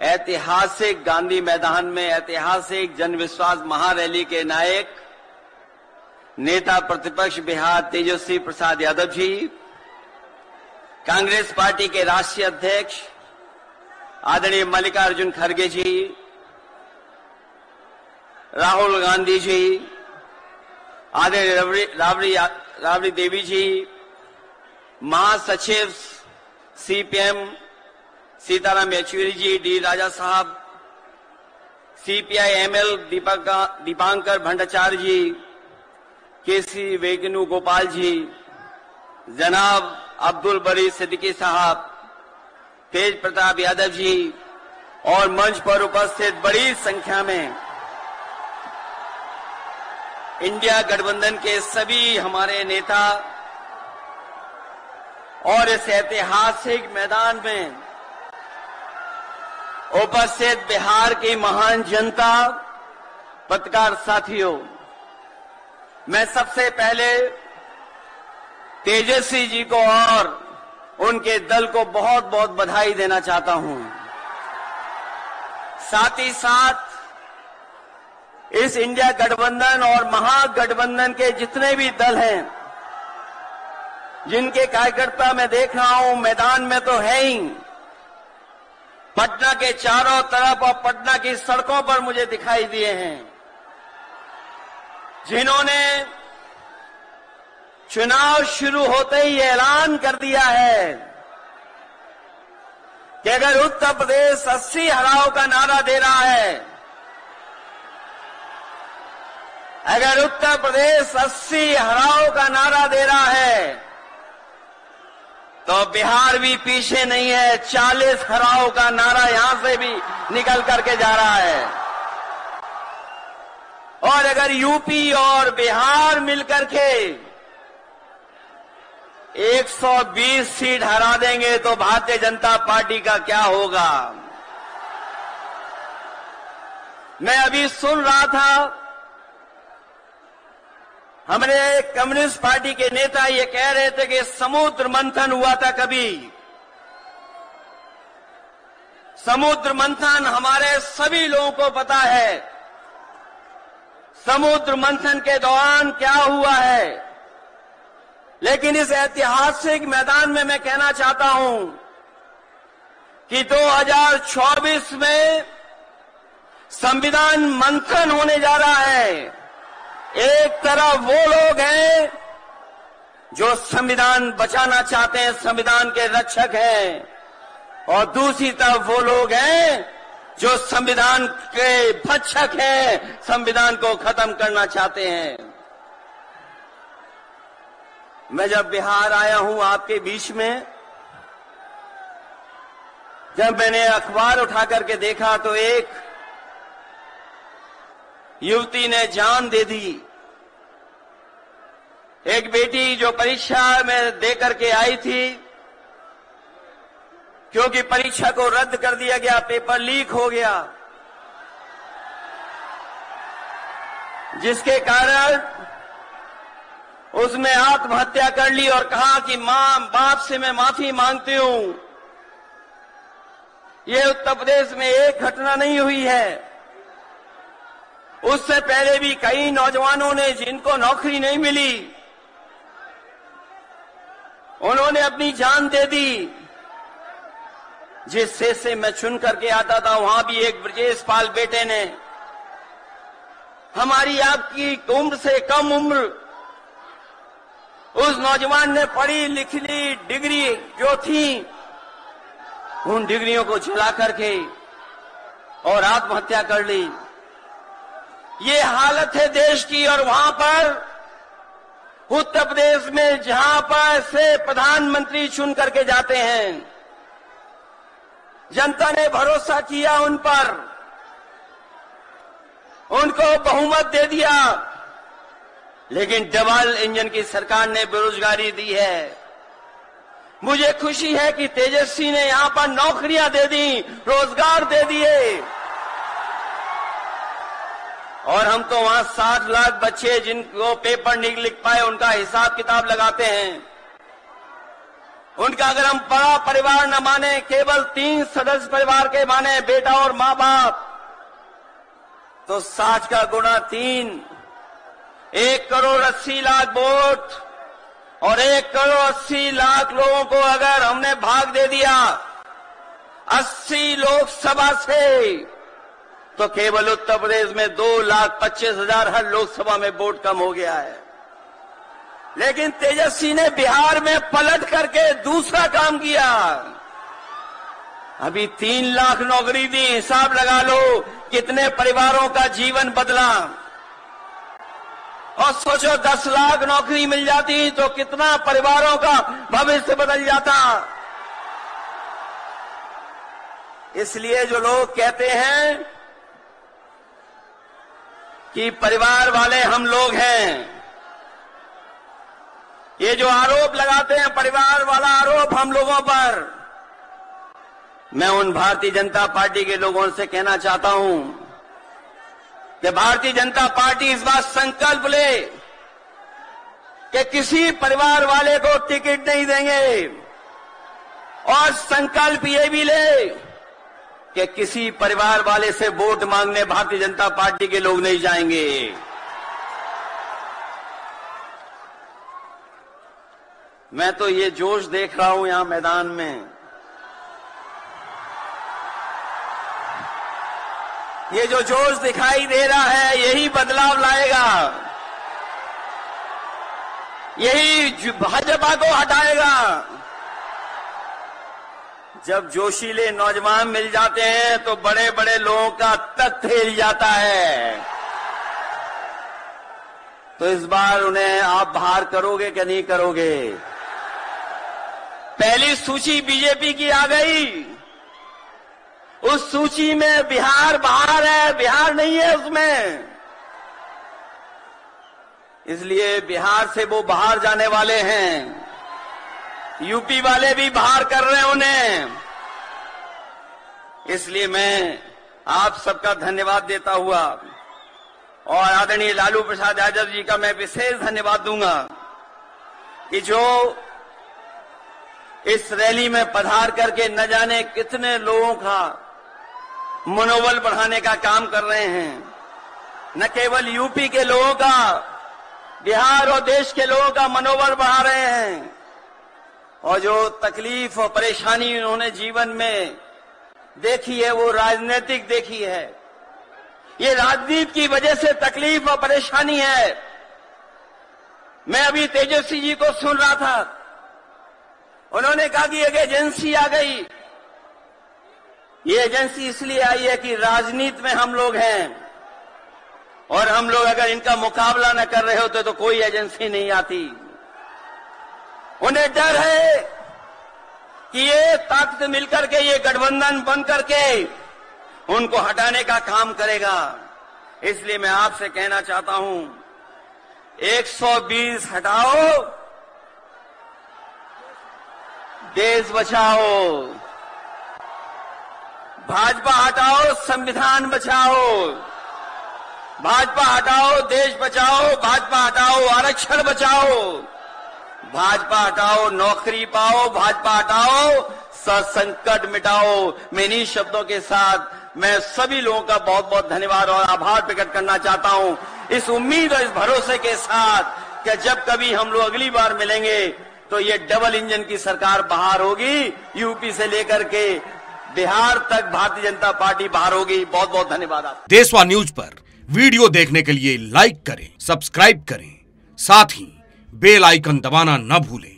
ऐतिहासिक गांधी मैदान में ऐतिहासिक जनविश्वास महारैली के नायक नेता प्रतिपक्ष बिहार तेजस्वी प्रसाद यादव जी, कांग्रेस पार्टी के राष्ट्रीय अध्यक्ष आदरणीय मल्लिकार्जुन खड़गे जी, राहुल गांधी जी, आदरणीय राबड़ी देवी जी, महासचिव सीपीएम सीताराम येचुरी जी, डी राजा साहब, सीपीआई एमएल दीपांकर भट्टाचार्य जी, केसी वेणुगोपाल जी, जनाब अब्दुल बरी सिद्दीकी साहब, तेज प्रताप यादव जी और मंच पर उपस्थित बड़ी संख्या में इंडिया गठबंधन के सभी हमारे नेता और इस ऐतिहासिक मैदान में उपस्थित बिहार की महान जनता, पत्रकार साथियों, मैं सबसे पहले तेजस्वी जी को और उनके दल को बहुत बहुत बधाई देना चाहता हूं। साथ ही साथ इस इंडिया गठबंधन और महागठबंधन के जितने भी दल हैं, जिनके कार्यकर्ता मैं देख रहा हूं मैदान में तो है ही, पटना के चारों तरफ और पटना की सड़कों पर मुझे दिखाई दिए हैं, जिन्होंने चुनाव शुरू होते ही ऐलान कर दिया है कि अगर उत्तर प्रदेश 80 हराओ का नारा दे रहा है, अगर उत्तर प्रदेश 80 हराओ का नारा दे रहा है तो बिहार भी पीछे नहीं है, 40 हराओ का नारा यहां से भी निकल करके जा रहा है। और अगर यूपी और बिहार मिलकर के 120 सीट हरा देंगे तो भारतीय जनता पार्टी का क्या होगा। मैं अभी सुन रहा था, हमारे कम्युनिस्ट पार्टी के नेता ये कह रहे थे कि समुद्र मंथन हुआ था कभी। समुद्र मंथन हमारे सभी लोगों को पता है, समुद्र मंथन के दौरान क्या हुआ है। लेकिन इस ऐतिहासिक मैदान में मैं कहना चाहता हूं कि 2024 में संविधान मंथन होने जा रहा है। एक तरफ वो लोग हैं जो संविधान बचाना चाहते हैं, संविधान के रक्षक हैं, और दूसरी तरफ वो लोग हैं जो संविधान के भक्षक हैं, संविधान को खत्म करना चाहते हैं। मैं जब बिहार आया हूं आपके बीच में, जब मैंने अखबार उठा करके देखा तो एक युवती ने जान दे दी। एक बेटी जो परीक्षा में दे करके आई थी, क्योंकि परीक्षा को रद्द कर दिया गया, पेपर लीक हो गया, जिसके कारण उसने आत्महत्या कर ली और कहा कि मां बाप से मैं माफी मांगती हूं। ये उत्तर प्रदेश में एक घटना नहीं हुई है, उससे पहले भी कई नौजवानों ने, जिनको नौकरी नहीं मिली, उन्होंने अपनी जान दे दी। जिस देश से मैं चुन करके आता था, वहां भी एक ब्रजेश पाल बेटे ने, हमारी आपकी उम्र से कम उम्र, उस नौजवान ने पढ़ी लिखी डिग्री जो थी, उन डिग्रियों को जला करके और आत्महत्या कर ली। ये हालत है देश की। और वहां पर उत्तर प्रदेश में जहां पर से प्रधानमंत्री चुन करके जाते हैं, जनता ने भरोसा किया उन पर, उनको बहुमत दे दिया, लेकिन डबल इंजन की सरकार ने बेरोजगारी दी है। मुझे खुशी है कि तेजस्वी ने यहां पर नौकरियां दे दी, रोजगार दे दिए, और हम तो वहां 60 लाख बच्चे जिनको पेपर नहीं लिख पाए उनका हिसाब किताब लगाते हैं। उनका अगर हम बड़ा परिवार न माने, केवल 3 सदस्य परिवार के माने, बेटा और मां बाप, तो 60 का गुणा 3, 1,80,00,000 वोट और 1,80,00,000 लोगों को अगर हमने भाग दे दिया 80 लोकसभा से, तो केवल उत्तर प्रदेश में 2,25,000 हर लोकसभा में वोट कम हो गया है। लेकिन तेजस्वी ने बिहार में पलट करके दूसरा काम किया। अभी 3 लाख नौकरी दी, हिसाब लगा लो कितने परिवारों का जीवन बदला। और सोचो 10 लाख नौकरी मिल जाती तो कितना परिवारों का भविष्य बदल जाता। इसलिए जो लोग कहते हैं कि परिवार वाले हम लोग हैं, ये जो आरोप लगाते हैं परिवार वाला आरोप हम लोगों पर, मैं उन भारतीय जनता पार्टी के लोगों से कहना चाहता हूं कि भारतीय जनता पार्टी इस बात संकल्प ले कि किसी परिवार वाले को टिकट नहीं देंगे, और संकल्प ये भी ले कि किसी परिवार वाले से वोट मांगने भारतीय जनता पार्टी के लोग नहीं जाएंगे। मैं तो ये जोश देख रहा हूं यहां मैदान में, ये जो जोश दिखाई दे रहा है यही बदलाव लाएगा, यही भाजपा को हटाएगा। जब जोशीले नौजवान मिल जाते हैं तो बड़े बड़े लोगों का तख्त हिल जाता है। तो इस बार उन्हें आप बाहर करोगे कि नहीं करोगे? पहली सूची बीजेपी की आ गई, उस सूची में बिहार बाहर है, बिहार नहीं है उसमें। इसलिए बिहार से वो बाहर जाने वाले हैं, यूपी वाले भी बाहर कर रहे हैं उन्हें। इसलिए मैं आप सबका धन्यवाद देता हुआ और आदरणीय लालू प्रसाद यादव जी का मैं विशेष धन्यवाद दूंगा कि जो इस रैली में पधार करके न जाने कितने लोगों का मनोबल बढ़ाने का काम कर रहे हैं। न केवल यूपी के लोगों का, बिहार और देश के लोगों का मनोबल बढ़ा रहे हैं। और जो तकलीफ और परेशानी उन्होंने जीवन में देखी है वो राजनीतिक देखी है। ये राजनीति की वजह से तकलीफ और परेशानी है। मैं अभी तेजस्वी जी को सुन रहा था, उन्होंने कहा कि एक एजेंसी आ गई। ये एजेंसी इसलिए आई है कि राजनीति में हम लोग हैं और हम लोग अगर इनका मुकाबला न कर रहे होते तो कोई एजेंसी नहीं आती। उन्हें डर है कि ये ताकत मिलकर के, ये गठबंधन बन करके उनको हटाने का काम करेगा। इसलिए मैं आपसे कहना चाहता हूं 120 हटाओ, देश बचाओ। भाजपा हटाओ, संविधान बचाओ। भाजपा हटाओ, देश बचाओ। भाजपा हटाओ, आरक्षण बचाओ। भाजपा हटाओ, नौकरी पाओ। भाजपा हटाओ, संकट मिटाओ। मैं इन्हीं शब्दों के साथ मैं सभी लोगों का बहुत बहुत धन्यवाद और आभार प्रकट करना चाहता हूं, इस उम्मीद और इस भरोसे के साथ कि जब कभी हम लोग अगली बार मिलेंगे तो ये डबल इंजन की सरकार बाहर होगी, यूपी से लेकर के बिहार तक भारतीय जनता पार्टी बाहर होगी। बहुत बहुत धन्यवाद। आप देशवा न्यूज पर वीडियो देखने के लिए लाइक करें, सब्सक्राइब करें, साथ ही बेल आइकन दबाना न भूलें।